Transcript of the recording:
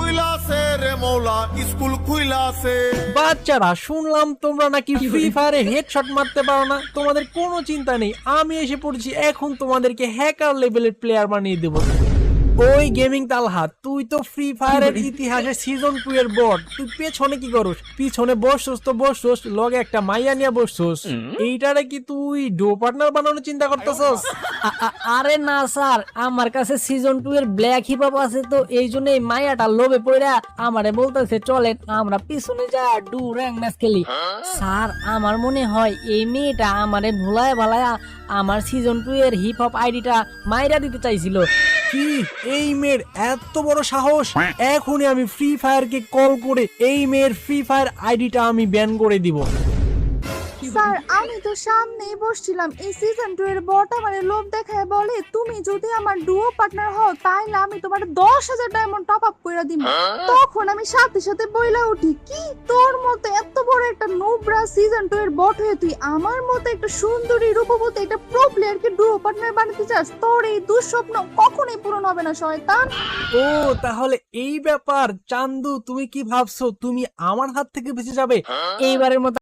খুইলাছে রে মৌলা, স্কুল খুইলাছে। বাচ্চারা, শুনলাম তোমরা নাকি ফ্রি ফায়ারে হেডশট মারতে পারো না। তোমাদের কোনো চিন্তা নেই, আমি এসে পড়ছি, এখন তোমাদেরকে হ্যাকার লেভেলের প্লেয়ার বানিয়ে দেবো। ওই গেমিং তালহা, তুই তো ফ্রি ফায়ারের ইতিহাসে সিজন 2 এর বট। তুই পেছনে কি করস? পিছনে বসছস তো বসছস, লগে একটা মাইয়া নিয়ে বসছস। এইটারে কি তুই ডো পার্টনার বানানোর চিন্তা করতেছস? আরে না স্যার, আমার কাছে সিজন 2 এর ব্ল্যাক হিপ হপ আছে, তো এই জন্য এই মায়াটা লোভে পড়া আমারে বলতেছে চলেন আমরা পিছনে যা ডু র্যাঙ্ক ম্যাচ খেলি। স্যার, আমার মনে হয় এই মেয়েটা আমারে ভুলায় ভালায়া আমার সিজন 2 এর হিপ হপ আইডিটা মাইরা দিতে চাইছিল। কি, এই মেয়ের এত বড় সাহস? এখনই আমি ফ্রি ফায়ারকে কল করে এই মেয়ের ফ্রি ফায়ার আইডিটা আমি ব্যান করে দিব। স্যার, আমি তো সামনেই বসছিলাম, এই সিজন 2 এর বট আমারে লোভ দেখায় বলে তুমি যদি আমার ডুও পার্টনার হও তাইলে আমি তোমার 10,000 ডায়মন্ড টপ আপ কইরা দিব। তখন আমি সাথে সাথে বইলা উঠি, কি তোর মতো এত বড় একটা নোবরা সিজন 2 এর বট হয়ে তুই আমার মতো একটা সুন্দরী রূপবতী একটা প্রো প্লেয়ারকে ডুও পার্টনার বানাতে চাস? তোর এই দুঃস্বপ্ন কখনোই পূরণ হবে না শয়তান। ও, তাহলে এই ব্যাপার। চান্দু, তুমি কি ভাবছো তুমি আমার হাত থেকে বেঁচে যাবে? এইবারের মতো